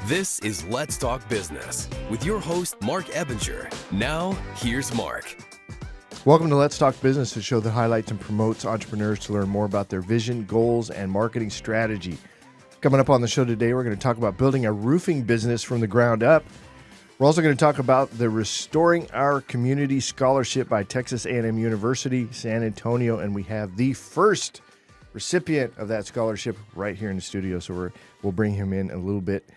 This is Let's Talk Business with your host, Marc Ebinger. Now, here's Marc. Welcome to Let's Talk Business, a show that highlights and promotes entrepreneurs to learn more about their vision, goals, and marketing strategy. Coming up on the show today, we're going to talk about building a roofing business from the ground up. We're also going to talk about the Restoring Our Community Scholarship by Texas A&M University, San Antonio, and we have the first recipient of that scholarship right here in the studio, so we'll bring him in a little bit.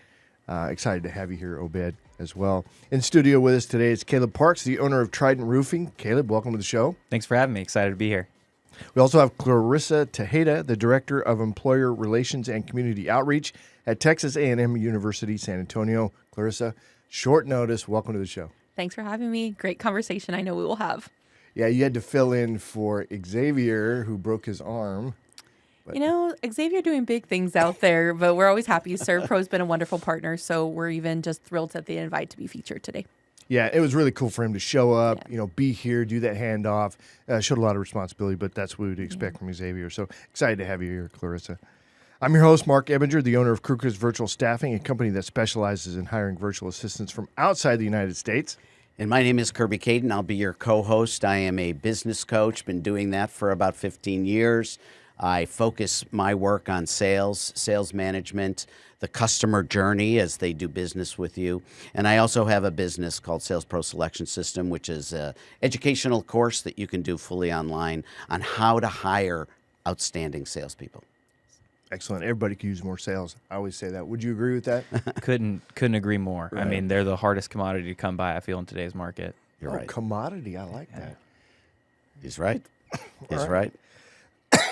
Excited to have you here, Obed, as well. In studio with us today is Kaleb Parks, the owner of Trident Roofing. Kaleb, welcome to the show. Thanks for having me. Excited to be here. We also have Clarissa Tajeda, the Director of Employer Relations and Community Outreach at Texas A&M University, San Antonio. Clarissa, short notice, welcome to the show. Thanks for having me. Great conversation I know we will have. Yeah, you had to fill in for Xavier, who broke his arm. You know, Xavier doing big things out there, but we're always happy. ServPro's been a wonderful partner, so we're even just thrilled at the invite to be featured today. Yeah, it was really cool for him to show up, be here, do that handoff. Showed a lot of responsibility, but that's what we'd expect from Xavier. So excited to have you here, Clarissa. I'm your host, Marc Ebinger, the owner of Kruka's Virtual Staffing, a company that specializes in hiring virtual assistants from outside the United States. And my name is Kirby Kaden. I'll be your co-host. I am a business coach, been doing that for about 15 years. I focus my work on sales management, the customer journey as they do business with you. And I also have a business called Sales Pro Selection System, which is an educational course that you can do fully online on how to hire outstanding salespeople. Excellent. Everybody could use more sales. I always say that. Would you agree with that? Couldn't agree more. Right. I mean, they're the hardest commodity to come by, I feel, in today's market. You're right. Commodity. I like that. He's right. He's right.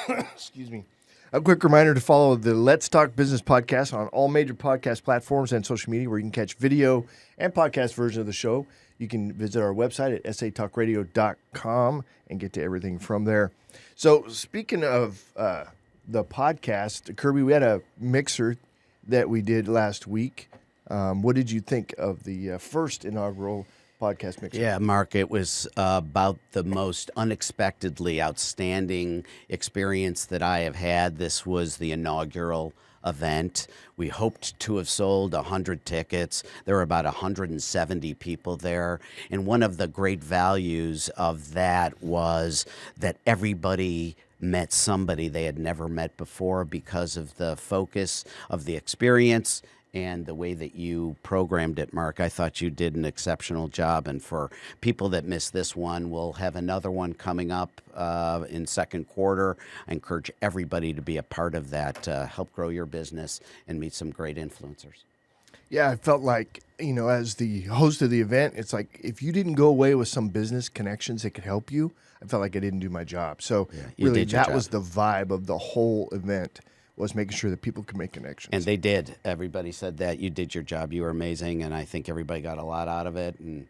Excuse me. A quick reminder to follow the Let's Talk Business podcast on all major podcast platforms and social media where you can catch video and podcast version of the show. You can visit our website at satalkradio.com and get to everything from there. So speaking of the podcast, Kirby, we had a mixer that we did last week. What did you think of the first inaugural podcast mixer? Yeah, Mark, it was about the most unexpectedly outstanding experience that I have had. This was the inaugural event. We hoped to have sold 100 tickets. There were about 170 people there. And one of the great values of that was that everybody met somebody they had never met before because of the focus of the experience and the way that you programmed it, Mark. I thought you did an exceptional job. And for people that missed this one, we'll have another one coming up in second quarter. I encourage everybody to be a part of that, help grow your business and meet some great influencers. Yeah, I felt like, as the host of the event, it's like if you didn't go away with some business connections that could help you, I felt like I didn't do my job. So really, that was the vibe of the whole event, was making sure that people could make connections. And they did. Everybody said that. You did your job. You were amazing, and I think everybody got a lot out of it. And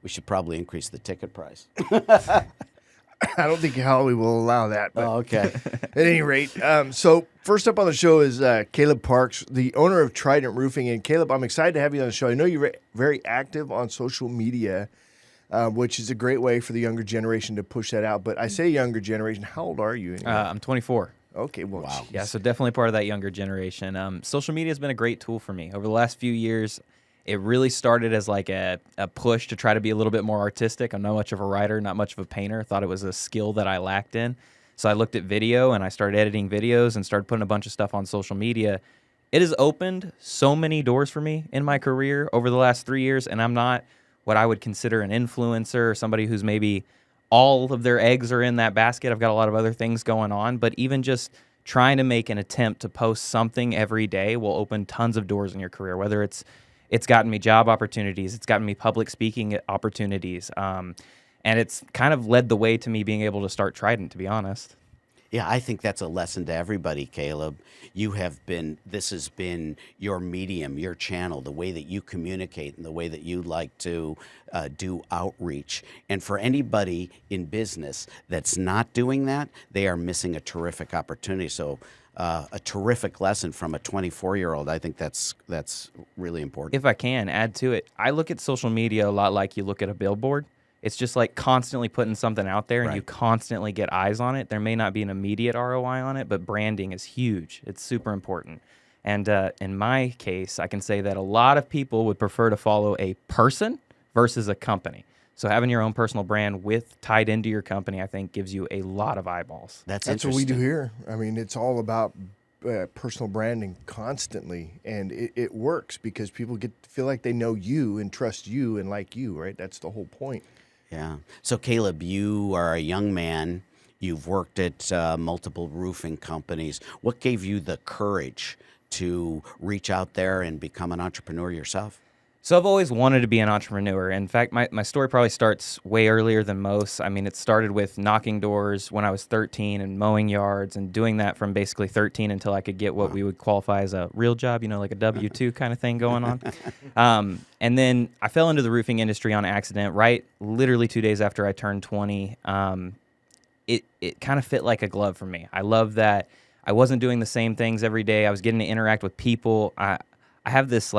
we should probably increase the ticket price. I don't think Howie will allow that. But okay. At any rate, so first up on the show is Kaleb Parks, the owner of Trident Roofing. And Kaleb, I'm excited to have you on the show. I know you're very active on social media, which is a great way for the younger generation to push that out. But I say younger generation. How old are you anyway? I'm 24. Okay, well, wow. Yeah, so definitely part of that younger generation. Social media has been a great tool for me. Over the last few years, it really started as like a push to try to be a little bit more artistic. I'm not much of a writer, not much of a painter. Thought it was a skill that I lacked in. So I looked at video and I started editing videos and started putting a bunch of stuff on social media. It has opened so many doors for me in my career over the last 3 years, and I'm not what I would consider an influencer or somebody who's maybe all of their eggs are in that basket. I've got a lot of other things going on, but even just trying to make an attempt to post something every day will open tons of doors in your career, whether it's gotten me job opportunities, it's gotten me public speaking opportunities, and it's kind of led the way to me being able to start Trident, to be honest. Yeah, I think that's a lesson to everybody, Kaleb. This has been your medium, your channel, the way that you communicate and the way that you like to do outreach. And for anybody in business that's not doing that, they are missing a terrific opportunity. So a terrific lesson from a 24-year-old. I think that's really important. If I can add to it, I look at social media a lot like you look at a billboard. It's just like constantly putting something out there and you constantly get eyes on it. There may not be an immediate ROI on it, but branding is huge. It's super important. And in my case, I can say that a lot of people would prefer to follow a person versus a company. So having your own personal brand tied into your company, I think, gives you a lot of eyeballs. That's what we do here. I mean, it's all about personal branding constantly, and it works because people feel like they know you and trust you and like you, right? That's the whole point. Yeah. So, Kaleb, you are a young man. You've worked at multiple roofing companies. What gave you the courage to reach out there and become an entrepreneur yourself? So I've always wanted to be an entrepreneur. In fact, my story probably starts way earlier than most. I mean, it started with knocking doors when I was 13 and mowing yards and doing that from basically 13 until I could get what we would qualify as a real job, like a W-2 kind of thing going on. And then I fell into the roofing industry on accident, literally 2 days after I turned 20. It kind of fit like a glove for me. I love that I wasn't doing the same things every day. I was getting to interact with people. I have this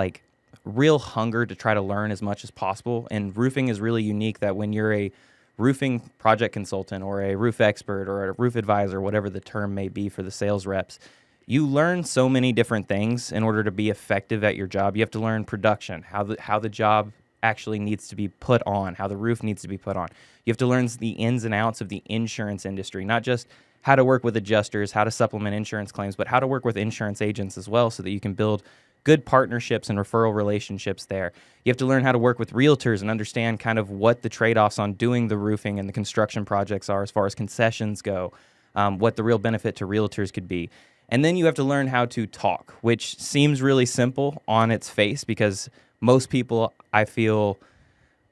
real hunger to try to learn as much as possible. And roofing is really unique that when you're a roofing project consultant or a roof expert or a roof advisor, whatever the term may be for the sales reps, you learn so many different things in order to be effective at your job. You have to learn production, how the job actually needs to be put on, how the roof needs to be put on. You have to learn the ins and outs of the insurance industry, not just how to work with adjusters, how to supplement insurance claims, but how to work with insurance agents as well so that you can build good partnerships and referral relationships there. You have to learn how to work with realtors and understand kind of what the trade-offs on doing the roofing and the construction projects are as far as concessions go, what the real benefit to realtors could be. And then you have to learn how to talk, which seems really simple on its face because most people, I feel,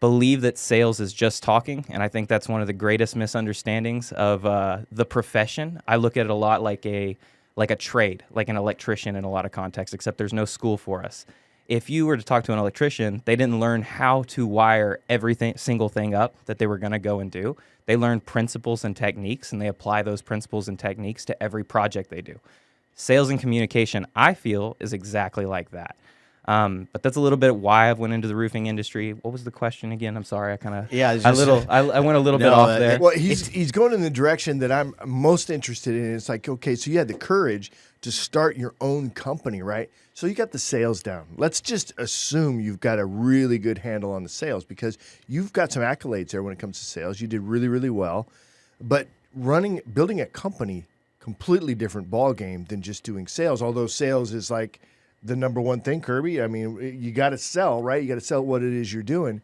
believe that sales is just talking, and I think that's one of the greatest misunderstandings of the profession. I look at it a lot like a trade, like an electrician in a lot of contexts, except there's no school for us. If you were to talk to an electrician, they didn't learn how to wire single thing up that they were going to go and do. They learned principles and techniques, and they apply those principles and techniques to every project they do. Sales and communication, I feel, is exactly like that. But that's a little bit why I've went into the roofing industry. What was the question again? I'm sorry. I went a little bit off there. Well, he's going in the direction that I'm most interested in. It's like, okay, so you had the courage to start your own company, right? So you got the sales down. Let's just assume you've got a really good handle on the sales because you've got some accolades there when it comes to sales. You did really, really well. But building a company, completely different ball game than just doing sales, although sales is like the number one thing, Kirby. I mean, you got to sell, right? You got to sell what it is you're doing,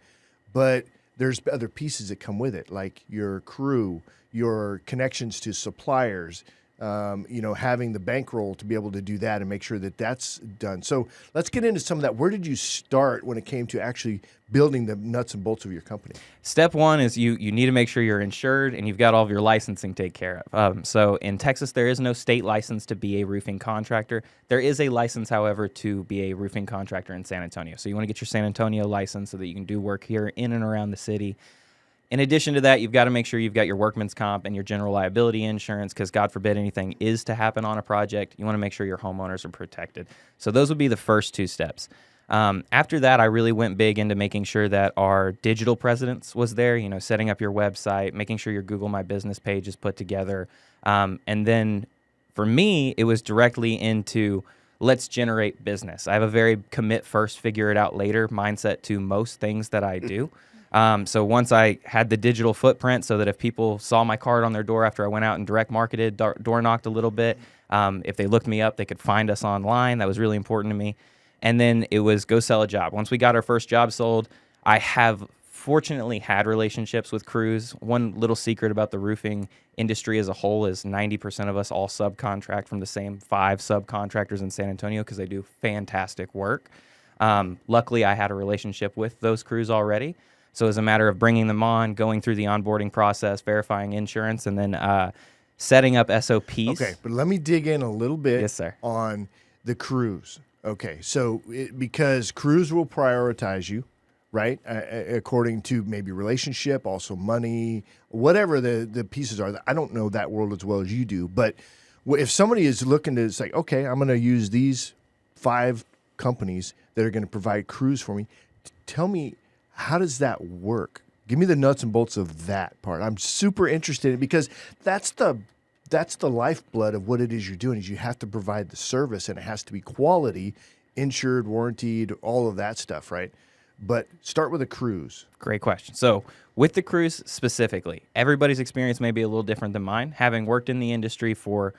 but there's other pieces that come with it, like your crew, your connections to suppliers, having the bankroll to be able to do that and make sure that that's done. So let's get into some of that. Where did you start when it came to actually building the nuts and bolts of your company? Step one is you need to make sure you're insured and you've got all of your licensing taken care of. So in Texas, there is no state license to be a roofing contractor. There is a license, however, to be a roofing contractor in San Antonio. So you want to get your San Antonio license so that you can do work here in and around the city. In addition to that, you've got to make sure you've got your workman's comp and your general liability insurance because, God forbid, anything is to happen on a project. You want to make sure your homeowners are protected. So those would be the first two steps. After that, I really went big into making sure that our digital presence was there, setting up your website, making sure your Google My Business page is put together. And then for me, it was directly into let's generate business. I have a very commit first, figure it out later mindset to most things that I do. So once I had the digital footprint so that if people saw my card on their door after I went out and direct marketed, door knocked a little bit, if they looked me up, they could find us online. That was really important to me. And then it was go sell a job. Once we got our first job sold, I have fortunately had relationships with crews. One little secret about the roofing industry as a whole is 90% of us all subcontract from the same 5 subcontractors in San Antonio because they do fantastic work. Luckily, I had a relationship with those crews already. So it's a matter of bringing them on, going through the onboarding process, verifying insurance, and then setting up SOPs. Okay, but let me dig in a little bit Yes, sir. on the crews. Okay, so because crews will prioritize you, right, according to maybe relationship, also money, whatever the pieces are. I don't know that world as well as you do, but if somebody is looking to say, okay, I'm going to use these 5 companies that are going to provide crews for me, tell me, how does that work? Give me the nuts and bolts of that part. I'm super interested because that's the that's the lifeblood of what it is you're doing. Is you have to provide the service, and it has to be quality, insured, warranted, all of that stuff, right? But start with a cruise. Great question. So with the cruise specifically, everybody's experience may be a little different than mine. Having worked in the industry for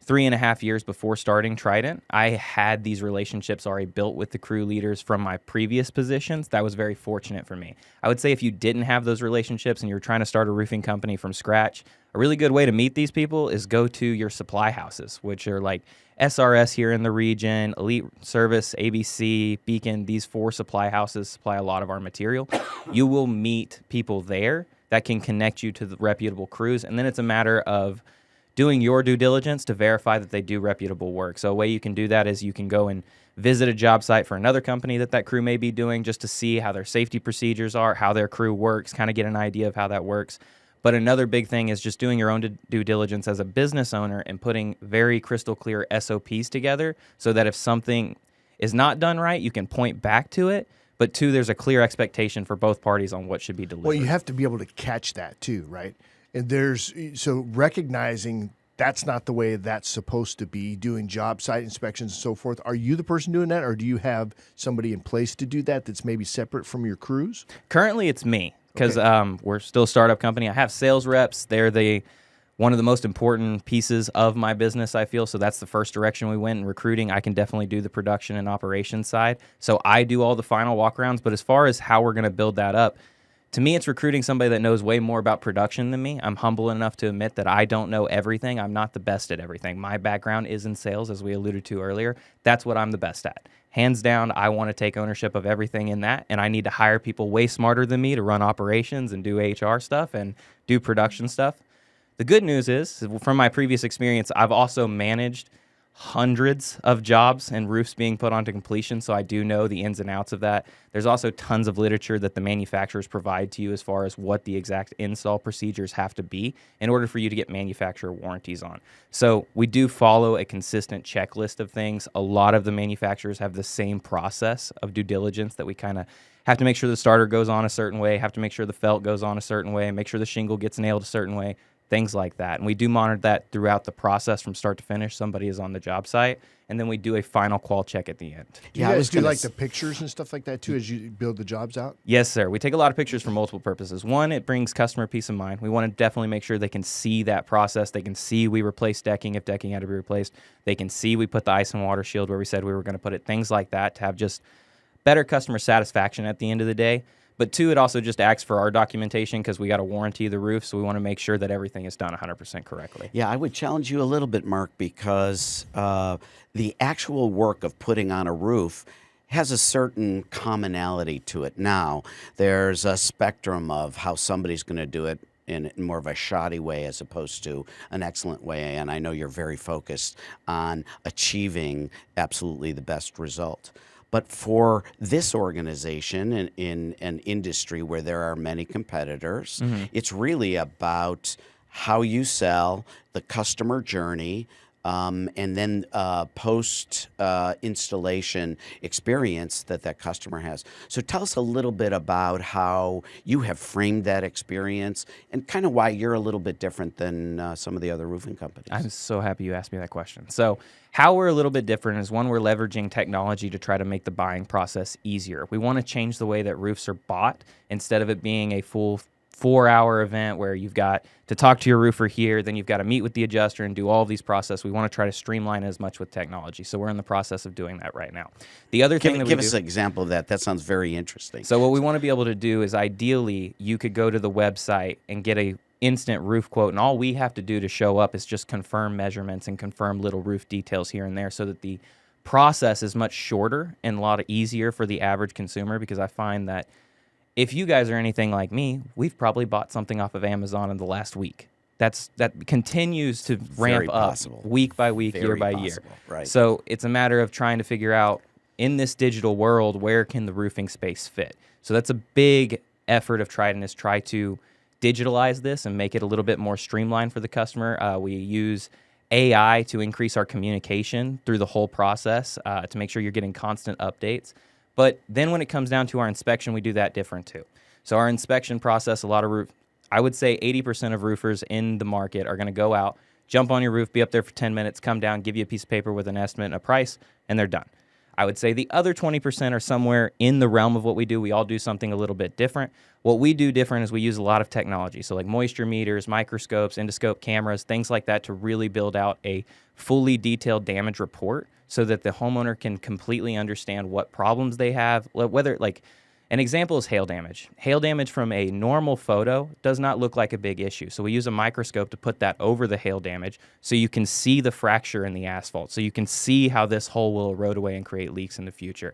3.5 years before starting Trident, I had these relationships already built with the crew leaders from my previous positions. That was very fortunate for me. I would say if you didn't have those relationships and you're trying to start a roofing company from scratch, a really good way to meet these people is go to your supply houses, which are like SRS here in the region, Elite Service, ABC, Beacon. These 4 supply houses supply a lot of our material. You will meet people there that can connect you to the reputable crews, and then it's a matter of doing your due diligence to verify that they do reputable work. So a way you can do that is you can go and visit a job site for another company that crew may be doing, just to see how their safety procedures are, how their crew works, kind of get an idea of how that works. But another big thing is just doing your own due diligence as a business owner and putting very crystal clear SOPs together so that if something is not done right, you can point back to it. But 2, there's a clear expectation for both parties on what should be delivered. Well, you have to be able to catch that too, right? And so recognizing that's not the way that's supposed to be, doing job site inspections and so forth. Are you the person doing that, or do you have somebody in place to do that that's maybe separate from your crews? Currently, it's me because we're still a startup company. I have sales reps. They're one of the most important pieces of my business, I feel. So that's the first direction we went in recruiting. I can definitely do the production and operations side. So I do all the final walkarounds. But as far as how we're going to build that up, to me, it's recruiting somebody that knows way more about production than me. I'm humble enough to admit that I don't know everything. I'm not the best at everything. My background is in sales, as we alluded to earlier. That's what I'm the best at. Hands down, I want to take ownership of everything in that, and I need to hire people way smarter than me to run operations and do HR stuff and do production stuff. The good news is, from my previous experience, I've also managed hundreds of jobs and roofs being put onto completion, so I do know the ins and outs of that. There's also tons of literature that the manufacturers provide to you as far as what the exact install procedures have to be in order for you to get manufacturer warranties on. So we do follow a consistent checklist of things. A lot of the manufacturers have the same process of due diligence that we kind of have to make sure the starter goes on a certain way, have to make sure the felt goes on a certain way, make sure the shingle gets nailed a certain way, things like that. And we do monitor that throughout the process from start to finish. Somebody is on the job site, and then we do a final qual check at the end. Do you guys do like the pictures and stuff like that too as you build the jobs out? Yes, sir. We take a lot of pictures for multiple purposes. One, it brings customer peace of mind. We want to definitely make sure they can see that process. They can see we replace decking if decking had to be replaced. They can see we put the ice and water shield where we said we were going to put it, things like that, to have just better customer satisfaction at the end of the day. But 2, it also just acts for our documentation because we got to warranty the roof, so we want to make sure that everything is done 100% correctly. Yeah, I would challenge you a little bit, Mark, because the actual work of putting on a roof has a certain commonality to it. Now, there's a spectrum of how somebody's going to do it in more of a shoddy way as opposed to an excellent way, and I know you're very focused on achieving absolutely the best result. But for this organization in an industry where there are many competitors, it's really about how you sell, the customer journey, and then post-installation experience that customer has. So tell us a little bit about how you have framed that experience and kind of why you're a little bit different than some of the other roofing companies. I'm so happy you asked me that question. So how we're a little bit different is, one, we're leveraging technology to try to make the buying process easier. We want to change the way that roofs are bought. Instead of it being a full 4-hour event where you've got to talk to your roofer here, then you've got to meet with the adjuster and do all of these processes. We want to try to streamline as much with technology. So we're in the process of doing that right now. The other thing give us an example of that. That sounds very interesting. So what we want to be able to do is, ideally, you could go to the website and get a instant roof quote, and all we have to do to show up is just confirm measurements and confirm little roof details here and there, so that the process is much shorter and a lot easier for the average consumer. Because I find that if you guys are anything like me, we've probably bought something off of Amazon in the last week. That continues to ramp up week by week, year by year. Right. So it's a matter of trying to figure out, in this digital world, where can the roofing space fit? So that's a big effort of Trident, is try to digitalize this and make it a little bit more streamlined for the customer. We use AI to increase our communication through the whole process to make sure you're getting constant updates. But then when it comes down to our inspection, we do that different too. So our inspection process, I would say 80% of roofers in the market are going to go out, jump on your roof, be up there for 10 minutes, come down, give you a piece of paper with an estimate and a price, and they're done. I would say the other 20% are somewhere in the realm of what we do. We all do something a little bit different. What we do different is we use a lot of technology. So like moisture meters, microscopes, endoscope cameras, things like that to really build out a fully detailed damage report so that the homeowner can completely understand what problems they have, whether like an example is hail damage. Hail damage from a normal photo does not look like a big issue. So we use a microscope to put that over the hail damage so you can see the fracture in the asphalt. So you can see how this hole will erode away and create leaks in the future.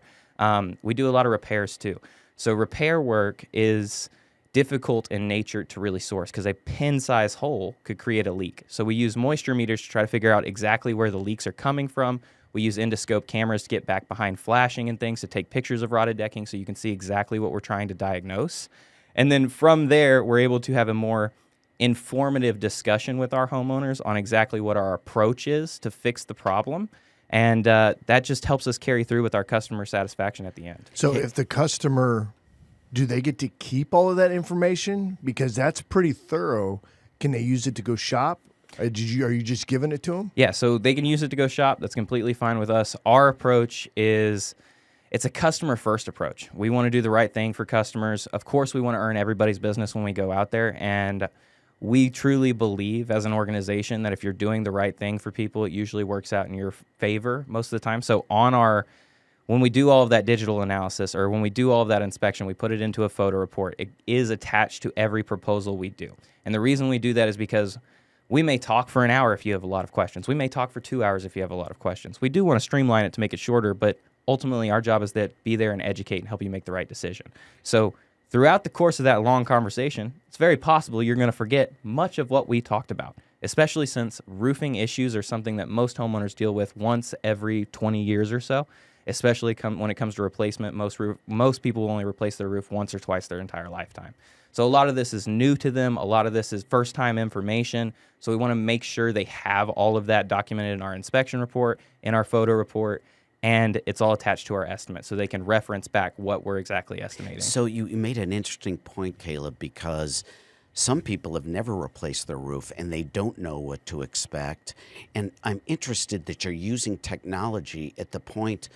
We do a lot of repairs too. So repair work is difficult in nature to really source because a pin-size hole could create a leak. So we use moisture meters to try to figure out exactly where the leaks are coming from. We use endoscope cameras to get back behind flashing and things to take pictures of rotted decking so you can see exactly what we're trying to diagnose. And then from there, we're able to have a more informative discussion with our homeowners on exactly what our approach is to fix the problem. And that just helps us carry through with our customer satisfaction at the end. So if the customer, do they get to keep all of that information? Because that's pretty thorough. Can they use it to go shop? Are you just giving it to them? Yeah, so they can use it to go shop. That's completely fine with us. Our approach is, it's a customer-first approach. We want to do the right thing for customers. Of course, we want to earn everybody's business when we go out there, and we truly believe as an organization that if you're doing the right thing for people, it usually works out in your favor most of the time. So when we do all of that digital analysis or when we do all of that inspection, we put it into a photo report. It is attached to every proposal we do. And the reason we do that is because we may talk for an hour if you have a lot of questions. We may talk for 2 hours if you have a lot of questions. We do want to streamline it to make it shorter, but ultimately our job is to be there and educate and help you make the right decision. So throughout the course of that long conversation, it's very possible you're going to forget much of what we talked about, especially since roofing issues are something that most homeowners deal with once every 20 years or so, especially when it comes to replacement. Most people will only replace their roof once or twice their entire lifetime. So a lot of this is new to them. A lot of this is first-time information. So we want to make sure they have all of that documented in our inspection report, in our photo report, and it's all attached to our estimate so they can reference back what we're exactly estimating. So you made an interesting point, Kaleb, because some people have never replaced their roof and they don't know what to expect. And I'm interested that you're using technology at the point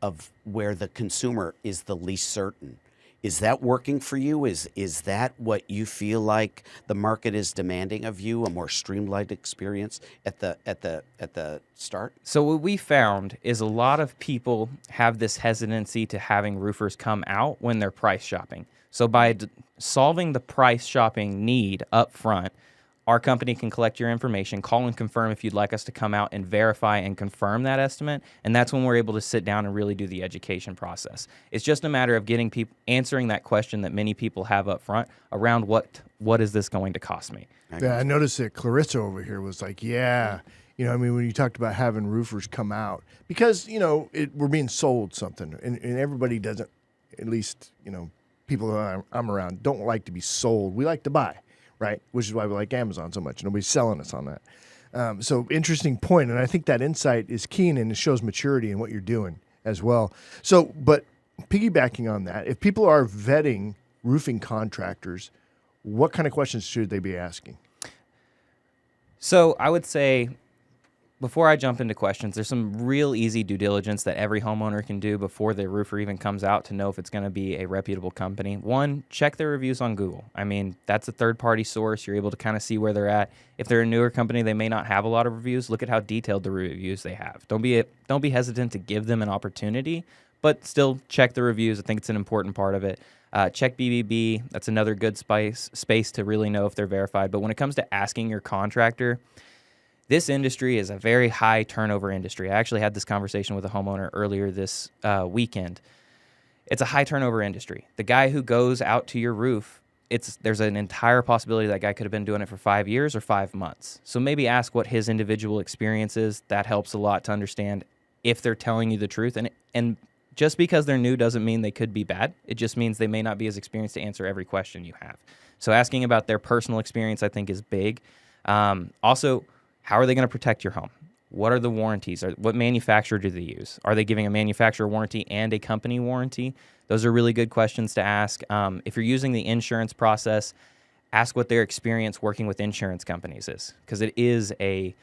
of where the consumer is the least certain. Is that working for you? Is that what you feel like the market is demanding of you, a more streamlined experience at the start? So what we found is a lot of people have this hesitancy to having roofers come out when they're price shopping. So by solving the price shopping need up front, our company can collect your information, call and confirm if you'd like us to come out and verify and confirm that estimate, and that's when we're able to sit down and really do the education process. It's just a matter of getting people answering that question that many people have up front around what is this going to cost me? Yeah, I noticed that Clarissa over here was like, when you talked about having roofers come out, because, we're being sold something, and everybody doesn't, at least, people that I'm around don't like to be sold. We like to buy. Right, which is why we like Amazon so much. Nobody's selling us on that. So interesting point, and I think that insight is keen, and it shows maturity in what you're doing as well. So, but piggybacking on that, if people are vetting roofing contractors, what kind of questions should they be asking? So I would say, before I jump into questions, there's some real easy due diligence that every homeowner can do before the roofer even comes out to know if it's going to be a reputable company. One, check their reviews on Google. I mean, that's a third-party source. You're able to kind of see where they're at. If they're a newer company, they may not have a lot of reviews. Look at how detailed the reviews they have. Don't be hesitant to give them an opportunity, but still check the reviews. I think it's an important part of it. Check BBB. That's another good space to really know if they're verified. But when it comes to asking your contractor, this industry is a very high turnover industry. I actually had this conversation with a homeowner earlier this weekend. It's a high turnover industry. The guy who goes out to your roof, there's an entire possibility that guy could have been doing it for 5 years or 5 months. So maybe ask what his individual experience is. That helps a lot to understand if they're telling you the truth. And just because they're new doesn't mean they could be bad. It just means they may not be as experienced to answer every question you have. So asking about their personal experience, I think, is big. Also, how are they going to protect your home? What are the warranties? What manufacturer do they use? Are they giving a manufacturer warranty and a company warranty? Those are really good questions to ask. If you're using the insurance process, ask what their experience working with insurance companies is, because it is a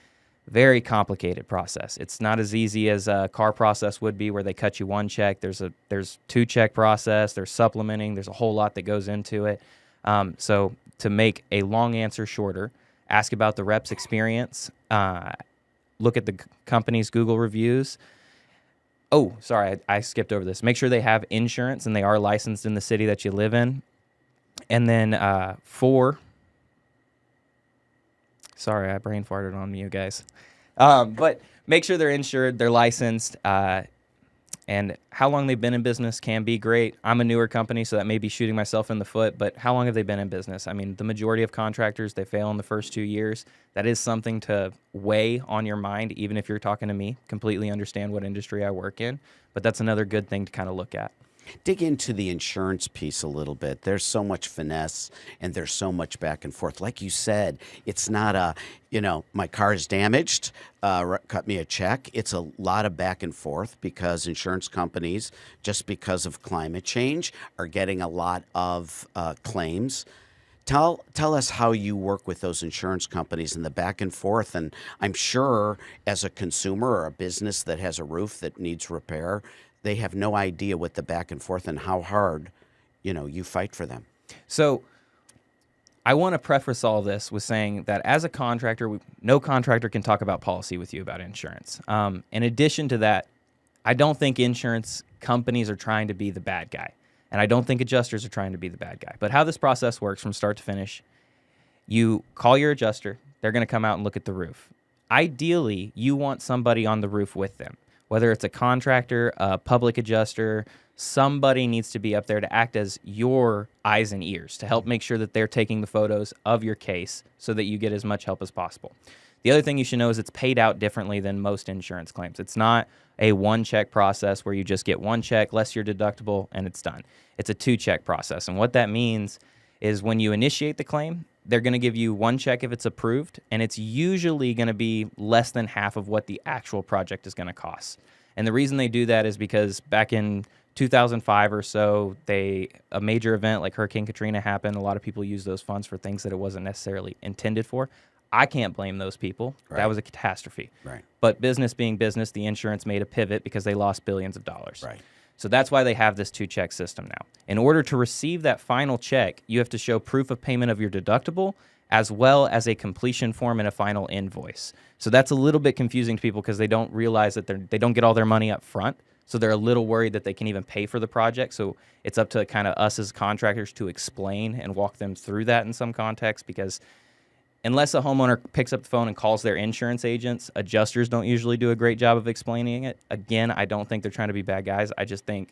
very complicated process. It's not as easy as a car process would be, where they cut you one check. There's 2-check process. There's supplementing. There's a whole lot that goes into it. So to make a long answer shorter, ask about the rep's experience. Look at the company's Google reviews. Oh, sorry, I skipped over this. Make sure they have insurance and they are licensed in the city that you live in. And then sorry, I brain farted on you guys. But make sure they're insured, they're licensed, and how long they've been in business can be great. I'm a newer company, so that may be shooting myself in the foot, but how long have they been in business? I mean, the majority of contractors, they fail in the first 2 years. That is something to weigh on your mind, even if you're talking to me. Completely understand what industry I work in, but that's another good thing to kind of look at. Dig into the insurance piece a little bit. There's so much finesse and there's so much back and forth. Like you said, it's not my car is damaged, cut me a check. It's a lot of back and forth because insurance companies, just because of climate change, are getting a lot of claims. Tell us how you work with those insurance companies and the back and forth. And I'm sure as a consumer or a business that has a roof that needs repair, they have no idea what the back and forth and how hard, you fight for them. So I want to preface all this with saying that as a contractor, no contractor can talk about policy with you about insurance. In addition to that, I don't think insurance companies are trying to be the bad guy. And I don't think adjusters are trying to be the bad guy. But how this process works from start to finish, you call your adjuster. They're going to come out and look at the roof. Ideally, you want somebody on the roof with them. Whether it's a contractor, a public adjuster, somebody needs to be up there to act as your eyes and ears to help make sure that they're taking the photos of your case so that you get as much help as possible. The other thing you should know is it's paid out differently than most insurance claims. It's not a 1-check process where you just get 1 check, less your deductible, and it's done. It's a 2-check process. And what that means is when you initiate the claim, they're going to give you 1 check if it's approved, and it's usually going to be less than half of what the actual project is going to cost. And the reason they do that is because back in 2005 or so, a major event like Hurricane Katrina happened. A lot of people use those funds for things that it wasn't necessarily intended for. I can't blame those people. Right. That was a catastrophe. Right. But business being business, the insurance made a pivot because they lost billions of dollars. Right. So that's why they have this 2-check system now. In order to receive that final check, you have to show proof of payment of your deductible as well as a completion form and a final invoice. So that's a little bit confusing to people because they don't realize that they don't get all their money up front. So they're a little worried that they can even pay for the project. So it's up to kind of us as contractors to explain and walk them through that in some context, because unless a homeowner picks up the phone and calls their insurance agents, adjusters don't usually do a great job of explaining it. Again, I don't think they're trying to be bad guys. I just think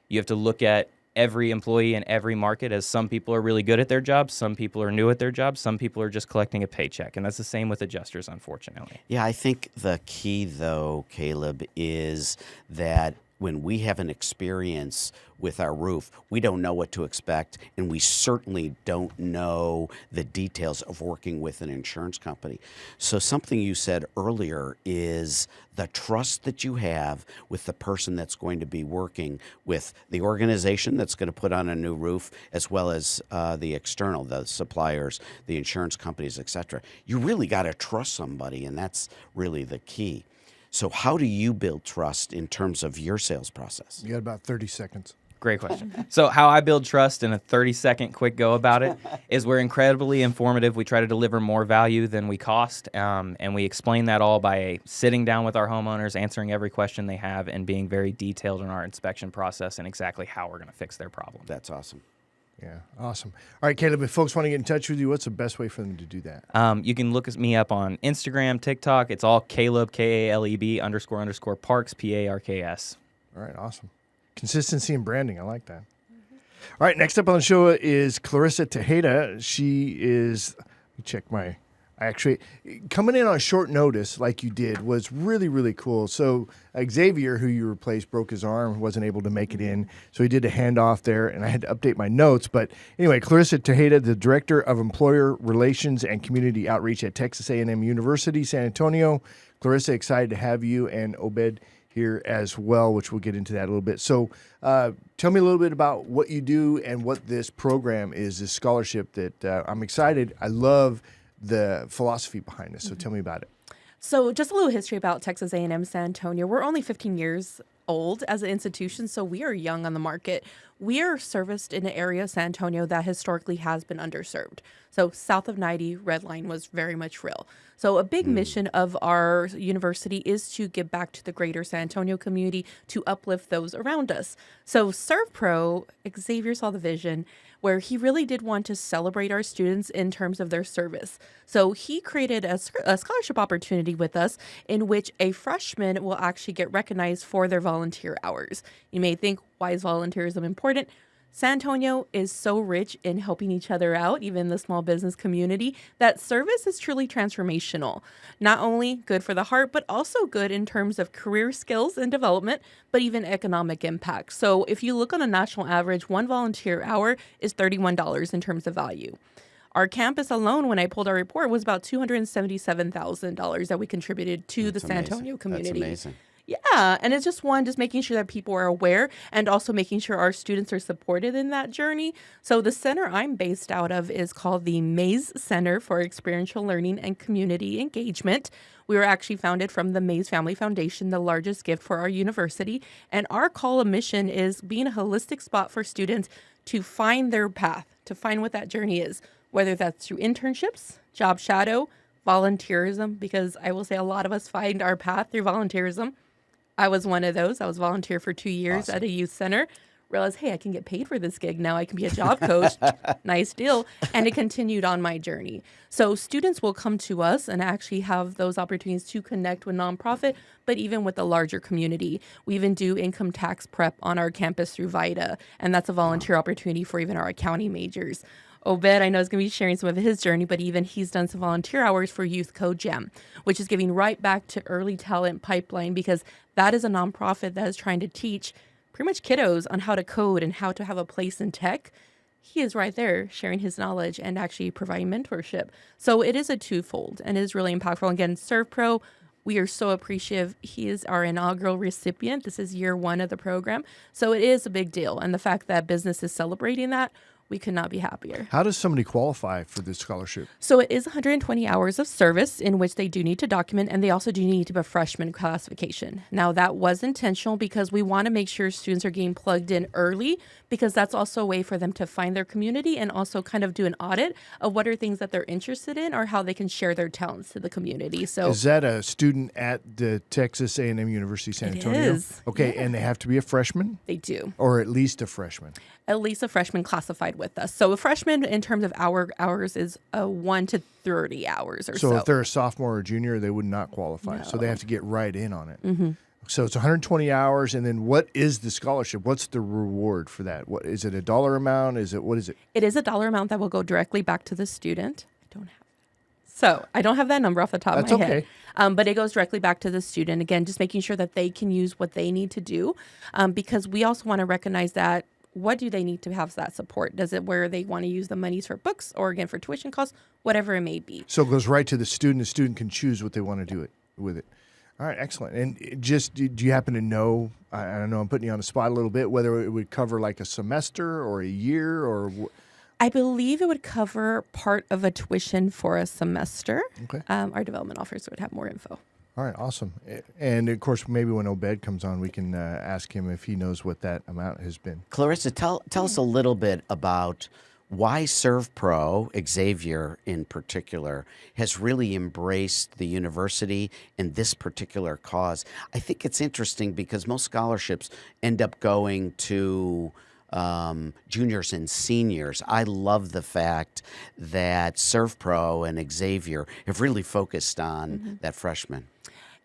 you have to look at every employee in every market, as some people are really good at their jobs, some people are new at their jobs, some people are just collecting a paycheck. And that's the same with adjusters, unfortunately. Yeah, I think the key, though, Kaleb, is that when we have an experience with our roof, we don't know what to expect, and we certainly don't know the details of working with an insurance company. So something you said earlier is the trust that you have with the person that's going to be working with the organization that's going to put on a new roof, as well as the external, the suppliers, the insurance companies, etc. You really got to trust somebody, and that's really the key. So how do you build trust in terms of your sales process? You got about 30 seconds. Great question. So how I build trust in a 30-second quick go about it is we're incredibly informative. We try to deliver more value than we cost, and we explain that all by sitting down with our homeowners, answering every question they have, and being very detailed in our inspection process and exactly how we're going to fix their problem. That's awesome. Yeah, awesome. All right, Kaleb, if folks want to get in touch with you, what's the best way for them to do that? You can look me up on Instagram, TikTok. It's all Kaleb, Kaleb _ Parks, Parks. All right, awesome. Consistency and branding. I like that. All right, next up on the show is Clarissa Tajeda. She is, let me check my, actually, coming in on short notice like you did was really, really cool. So Xavier, who you replaced, broke his arm, wasn't able to make it in. So he did a handoff there, and I had to update my notes. But anyway, Clarissa Tajeda, the Director of Employer Relations and Community Outreach at Texas A&M University, San Antonio. Clarissa, excited to have you, and Obed here as well, which we'll get into that a little bit. So tell me a little bit about what you do and what this program is, this scholarship that I'm excited. I love the philosophy behind this. So tell me about it. So just a little history about Texas A&M San Antonio. We're only 15 years old as an institution, so we are young on the market. We are serviced in an area of San Antonio that historically has been underserved. So south of 90, Red Line was very much real. So a big mission of our university is to give back to the greater San Antonio community, to uplift those around us. So ServPro, Xavier saw the vision where he really did want to celebrate our students in terms of their service. So he created a scholarship opportunity with us in which a freshman will actually get recognized for their volunteer hours. You may think, why is volunteerism important? San Antonio is so rich in helping each other out, even the small business community, that service is truly transformational. Not only good for the heart, but also good in terms of career skills and development, but even economic impact. So if you look on a national average, one volunteer hour is $31 in terms of value. Our campus alone, when I pulled our report, was about $277,000 that we contributed to the San Antonio community. That's amazing. Yeah, and it's just making sure that people are aware and also making sure our students are supported in that journey. So the center I'm based out of is called the Mays Center for Experiential Learning and Community Engagement. We were actually founded from the Mays Family Foundation, the largest gift for our university. And our call of mission is being a holistic spot for students to find their path, to find what that journey is, whether that's through internships, job shadow, volunteerism, because I will say a lot of us find our path through volunteerism. I was one of those. I was volunteer for 2 years at a youth center. Realized, hey, I can get paid for this gig now. I can be a job coach. Nice deal. And it continued on my journey. So students will come to us and actually have those opportunities to connect with nonprofit, but even with the larger community. We even do income tax prep on our campus through VITA, and that's a volunteer opportunity for even our accounting majors. Obed, I know, is going to be sharing some of his journey, but even he's done some volunteer hours for Youth Code Jam, which is giving right back to Early Talent Pipeline, because that is a nonprofit that is trying to teach pretty much kiddos on how to code and how to have a place in tech. He is right there sharing his knowledge and actually providing mentorship. So it is a twofold and it is really impactful. Again, ServPro, we are so appreciative. He is our inaugural recipient. This is year 1 of the program. So it is a big deal. And the fact that business is celebrating that, we could not be happier. How does somebody qualify for this scholarship? So it is 120 hours of service in which they do need to document, and they also do need to have a freshman classification. Now, that was intentional because we want to make sure students are getting plugged in early, because that's also a way for them to find their community and also kind of do an audit of what are things that they're interested in or how they can share their talents to the community. So is that a student at the Texas A&M University San Antonio? It is. Okay, Yeah. and they have to be a freshman? They do. Or at least a freshman? At least a freshman classified with us. So a freshman in terms of hours is 1 to 30 hours or so. So if they're a sophomore or junior, they would not qualify. So they have to get right in on it. Mm-hmm. So it's 120 hours, and then what is the scholarship? What's the reward for that? What is it? A dollar amount? What is it? It is a dollar amount that will go directly back to the student. I don't have that number off the top of my head. But it goes directly back to the student. Again, just making sure that they can use what they need to do, because we also want to recognize that what do they need to have that support? Does it where they want to use the monies for books or again for tuition costs, whatever it may be. So it goes right to the student. The student can choose what they want to do with it. All right, excellent. And just, do you happen to know, I don't know, I'm putting you on the spot a little bit, whether it would cover like a semester or a year or I believe it would cover part of a tuition for a semester. Okay. Our development officer would have more info. All right, awesome. And of course, maybe when Obed comes on, we can ask him if he knows what that amount has been. Clarissa, tell us a little bit about why ServPro, Xavier in particular, has really embraced the university in this particular cause. I think it's interesting because most scholarships end up going to juniors and seniors. I love the fact that ServPro and Xavier have really focused on that freshman.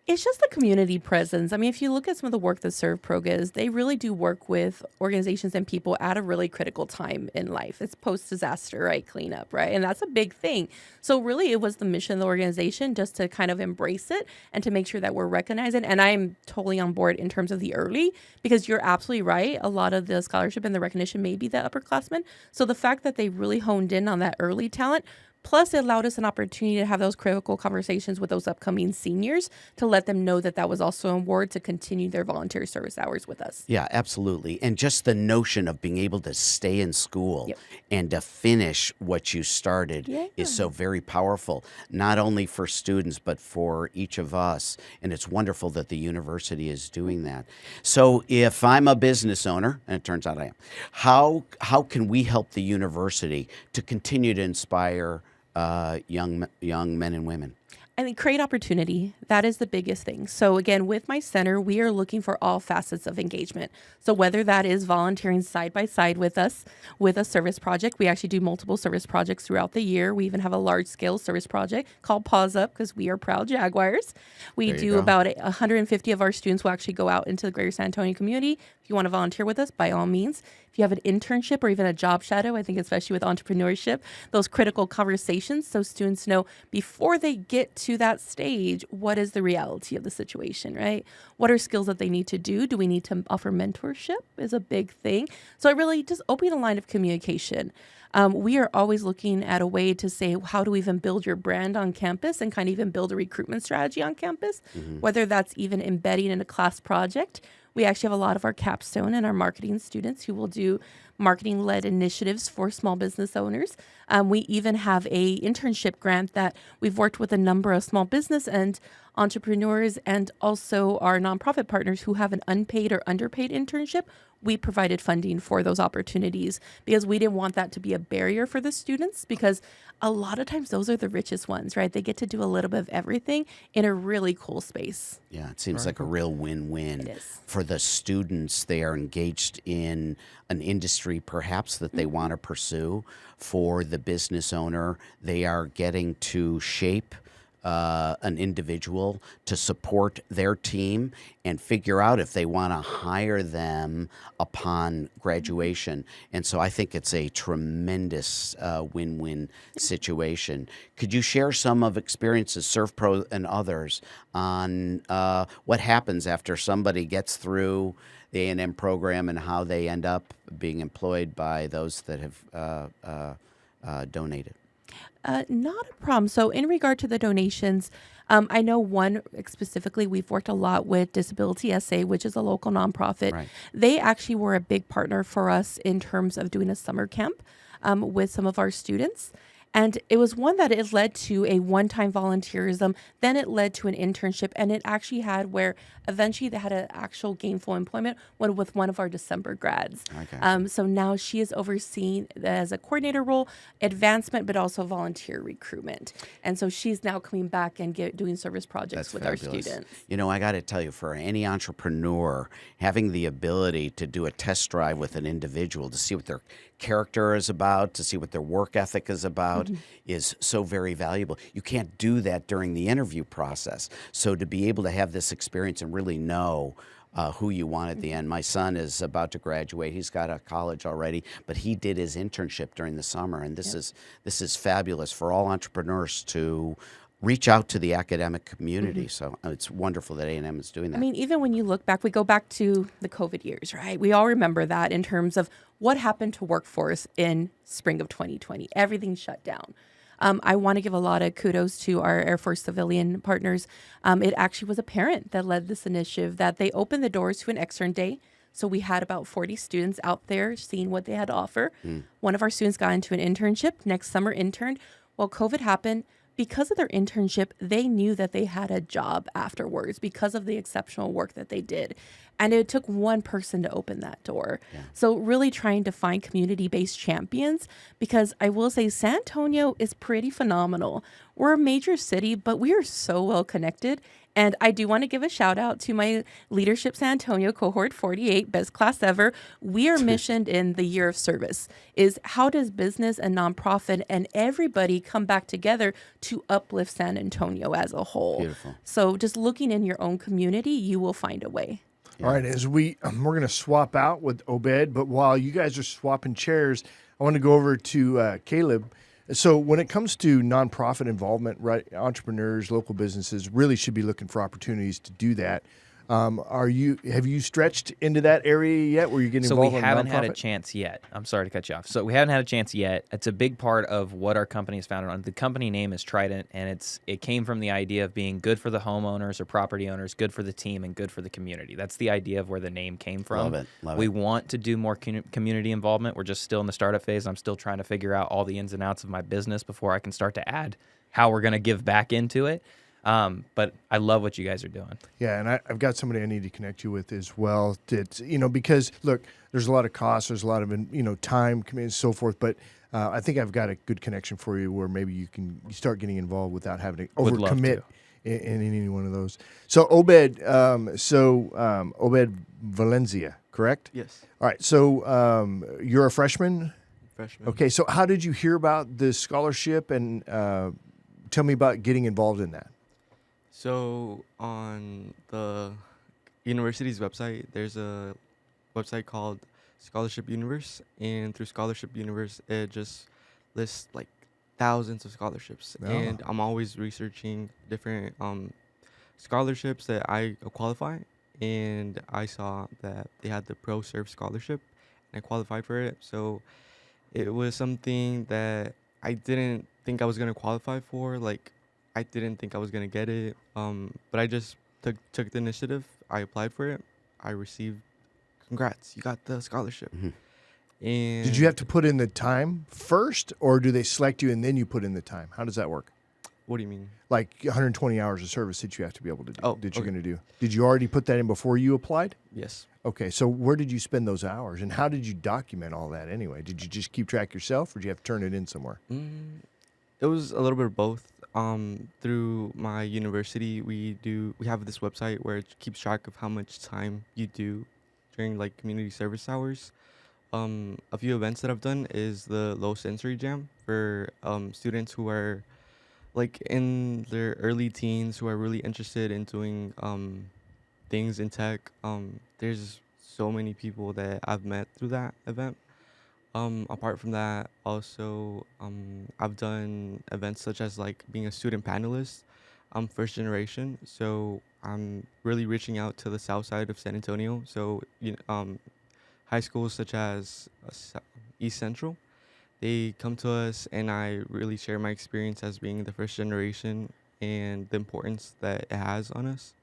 It's just the community presence. I mean, if you look at some of the work that ServPro is, they really do work with organizations and people at a really critical time in life. It's post-disaster, right? Cleanup, right? And that's a big thing. So really, it was the mission of the organization just to kind of embrace it and to make sure that we're recognizing. And I'm totally on board in terms of the early, because you're absolutely right. A lot of the scholarship and the recognition may be the upperclassmen. So the fact that they really honed in on that early talent, Plus, it allowed us an opportunity to have those critical conversations with those upcoming seniors to let them know that that was also an award to continue their volunteer service hours with us. Yeah, absolutely. And just the notion of being able to stay in school and to finish what you started is so very powerful, not only for students, but for each of us. And it's wonderful that the university is doing that. So if I'm a business owner, and it turns out I am, how can we help the university to continue to inspire young men and women? I think create opportunity. That is the biggest thing. So again, with my center, we are looking for all facets of engagement. So whether that is volunteering side by side with us with a service project, we actually do multiple service projects throughout the year. We even have a large scale service project called Paws Up because we are proud Jaguars. We do about 150 of our students will actually go out into the greater San Antonio community. If you want to volunteer with us, by all means. If you have an internship or even a job shadow, I think especially with entrepreneurship, those critical conversations so students know before they get to that stage, what is the reality of the situation, right? What are skills that they need to do? Do we need to offer mentorship is a big thing. So I really just opening a line of communication. We are always looking at a way to say, how do we even build your brand on campus and kind of even build a recruitment strategy on campus, whether that's even embedding in a class project. We actually have a lot of our capstone and our marketing students who will do marketing-led initiatives for small business owners. We even have a internship grant that we've worked with a number of small business and entrepreneurs and also our nonprofit partners who have an unpaid or underpaid internship. We provided funding for those opportunities because we didn't want that to be a barrier for the students because a lot of times those are the richest ones, right? They get to do a little bit of everything in a really cool space. Yeah, it seems like a real win-win for the students. They are engaged in an industry perhaps that they want to pursue. For the business owner, they are getting to shape an individual to support their team and figure out if they want to hire them upon graduation. And so I think it's a tremendous win-win situation. Could you share some of experiences, ServPro and others, on what happens after somebody gets through the A&M program and how they end up being employed by those that have donated? Not a problem. So in regard to the donations, I know one specifically, we've worked a lot with Disability SA, which is a local nonprofit. Right. They actually were a big partner for us in terms of doing a summer camp with some of our students. And it was one that it led to a one-time volunteerism, then it led to an internship, and it actually had where eventually they had an actual gainful employment with one of our December grads. Okay. So now she is overseen as a coordinator role, advancement, but also volunteer recruitment. And so she's now coming back and doing service projects with our students. You know, I got to tell you, for any entrepreneur, having the ability to do a test drive with an individual to see what their character is about, to see what their work ethic is about, is so very valuable. You can't do that during the interview process. So to be able to have this experience and really know who you want at the end. My son is about to graduate. He's got a college already, but he did his internship during the summer, and this is fabulous for all entrepreneurs to reach out to the academic community. So it's wonderful that A&M is doing that. I mean, even when you look back, we go back to the COVID years, right? We all remember that in terms of what happened to workforce in spring of 2020. Everything shut down. I want to give a lot of kudos to our Air Force civilian partners. It actually was a parent that led this initiative, that they opened the doors to an extern day. So we had about 40 students out there seeing what they had to offer. One of our students got into an internship, next summer interned. Well, COVID happened. Because of their internship, they knew that they had a job afterwards because of the exceptional work that they did. And it took one person to open that door. So really trying to find community-based champions, because I will say San Antonio is pretty phenomenal. We're a major city, but we are so well connected. And I do want to give a shout out to my Leadership San Antonio Cohort 48, best class ever. We are missioned in the year of service, is how does business and nonprofit and everybody come back together to uplift San Antonio as a whole. Beautiful. So just looking in your own community, you will find a way. All right, as we're going to swap out with Obed, but while you guys are swapping chairs, I want to go over to Kaleb. So when it comes to nonprofit involvement, right, entrepreneurs, local businesses really should be looking for opportunities to do that. Have you stretched into that area yet where you're getting So we involved in haven't had a nonprofit? chance yet. I'm sorry to cut you off. So we haven't had a chance yet. It's a big part of what our company is founded on. The company name is Trident, and it came from the idea of being good for the homeowners or property owners, good for the team, and good for the community. That's the idea of where the name came from. Love We it. want to do more community involvement. We're just still in the startup phase. I'm still trying to figure out all the ins and outs of my business before I can start to add how we're going to give back into it. But I love what you guys are doing. Yeah, and I've got somebody I need to connect you with as well. That because look, there's a lot of costs, there's a lot of time, commitment, and so forth. But I think I've got a good connection for you where maybe you start getting involved without having to Would love overcommit to. in any one of those. So Obed, Obed Valencia, correct? Yes, All right. So you're a freshman. freshman. Okay. So how did you hear about this scholarship, and tell me about getting involved in that? So on the university's website, there's a website called Scholarship Universe, and through Scholarship Universe, it just lists like thousands of scholarships. Oh. And I'm always researching different scholarships that I qualify, and I saw that they had the Pro Serve scholarship, and I qualified for it. So it was something that I didn't think I was gonna qualify for. Like, I didn't think I was gonna get it. But I just took the initiative. I applied for it. I received. Congrats, you got the scholarship. Mhm. And Did you have to put in the time first, or do they select you and then you put in the time? How does that work? What do you mean? Like 120 hours of service that you have to be able to do, Oh, that you're okay. going to do. Did you already put that in before you applied? Yes. Okay, so where did you spend those hours, and how did you document all that anyway? Did you just keep track yourself, or did you have to turn it in somewhere? It was a little bit of both. Through my university, we have this website where it keeps track of how much time you do during like community service hours. A few events that I've done is the low sensory jam for students who are like in their early teens who are really interested in doing things in tech. There's so many people that I've met through that event. Apart from that, also, I've done events such as like being a student panelist. I'm first generation, so I'm really reaching out to the south side of San Antonio. So, high schools such as East Central, they come to us, and I really share my experience as being the first generation and the importance that it has on us.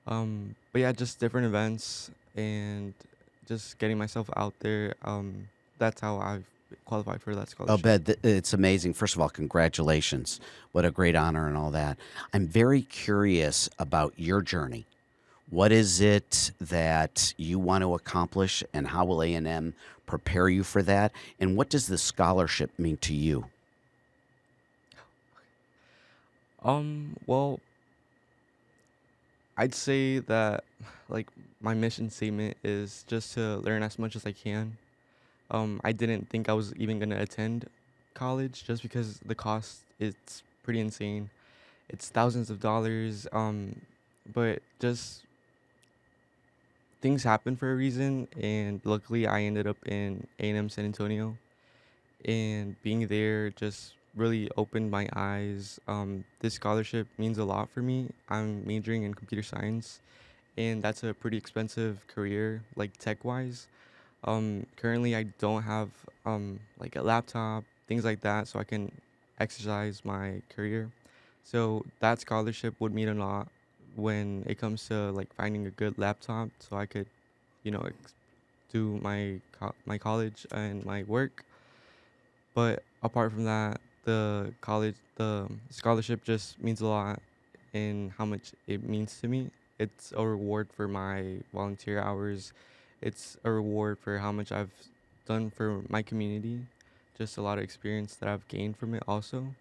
But yeah, just different events and just getting myself out there. That's how I've qualified for that scholarship. Obed, it's amazing. First of all, congratulations. What a great honor and all that. I'm very curious about your journey. What is it that you want to accomplish, and how will A&M prepare you for that? And what does the scholarship mean to you? Well, I'd say that like my mission statement is just to learn as much as I can. I didn't think I was even gonna attend college just because the cost is pretty insane. It's thousands of dollars. But just things happen for a reason, and luckily I ended up in A&M San Antonio, and being there just really opened my eyes. This scholarship means a lot for me. I'm majoring in computer science, and that's a pretty expensive career, like tech-wise. Currently, I don't have like a laptop, things like that, so I can exercise my career. So that scholarship would mean a lot when it comes to like finding a good laptop, so I could, do my college and my work. But apart from that, the scholarship just means a lot in how much it means to me. It's a reward for my volunteer hours. It's a reward for how much I've done for my community. Just a lot of experience that I've gained from it also.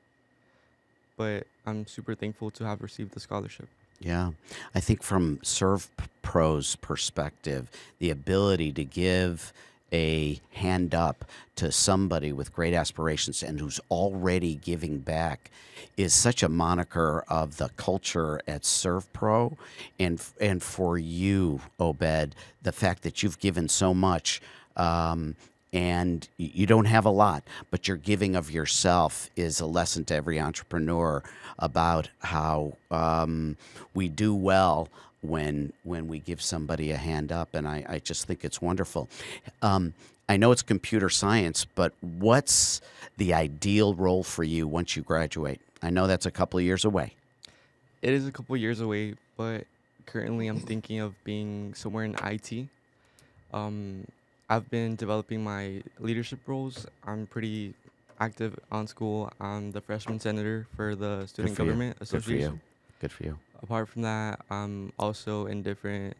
But I'm super thankful to have received the scholarship. Yeah, I think from ServPro's perspective, the ability to give a hand up to somebody with great aspirations and who's already giving back is such a moniker of the culture at ServPro. And for you, Obed, the fact that you've given so much, and you don't have a lot, but your giving of yourself is a lesson to every entrepreneur about how we do well when we give somebody a hand up, and I just think it's wonderful. I know it's computer science, but what's the ideal role for you once you graduate? I know that's a couple of years away. It is a couple years away, but currently I'm thinking of being somewhere in IT. I've been developing my leadership roles. I'm pretty active on school. I'm the freshman senator for the Student Government Association. Good for you. Apart from that, I'm also in different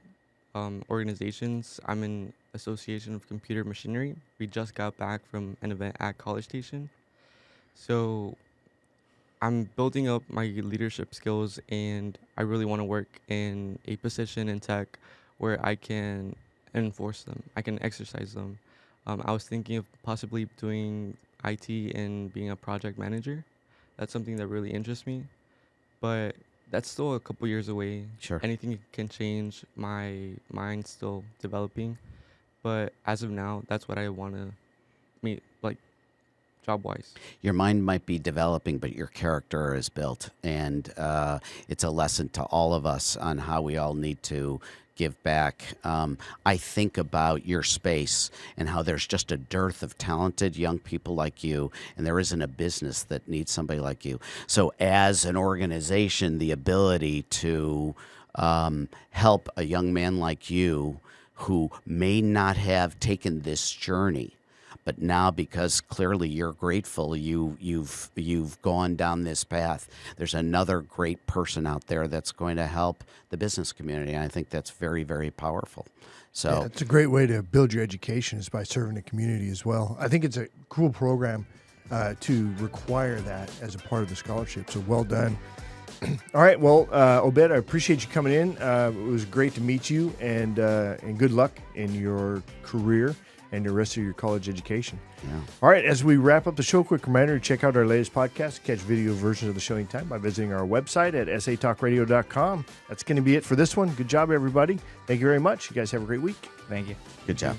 organizations. I'm in Association of Computer Machinery. We just got back from an event at College Station. So I'm building up my leadership skills, and I really want to work in a position in tech where I can enforce them. I can exercise them. I was thinking of possibly doing IT and being a project manager. That's something that really interests me, but that's still a couple years away. Sure. Anything can change. My mind's still developing, but as of now, that's what I want to meet, like, job-wise. Your mind might be developing, but your character is built, and it's a lesson to all of us on how we all need to give back. I think about your space and how there's just a dearth of talented young people like you, and there isn't a business that needs somebody like you. So as an organization, the ability to help a young man like you who may not have taken this journey, but now, because clearly you're grateful, you've gone down this path. There's another great person out there that's going to help the business community. And I think that's very, very powerful. So Yeah, it's a great way to build your education is by serving the community as well. I think it's a cool program to require that as a part of the scholarship. So well done. All right, well, Obed, I appreciate you coming in. It was great to meet you, and good luck in your career and the rest of your college education. Yeah. All right, as we wrap up the show, quick reminder to check out our latest podcast, catch video versions of the show anytime by visiting our website at satalkradio.com. That's going to be it for this one. Good job, everybody. Thank you very much. You guys have a great week. Thank you. Good job.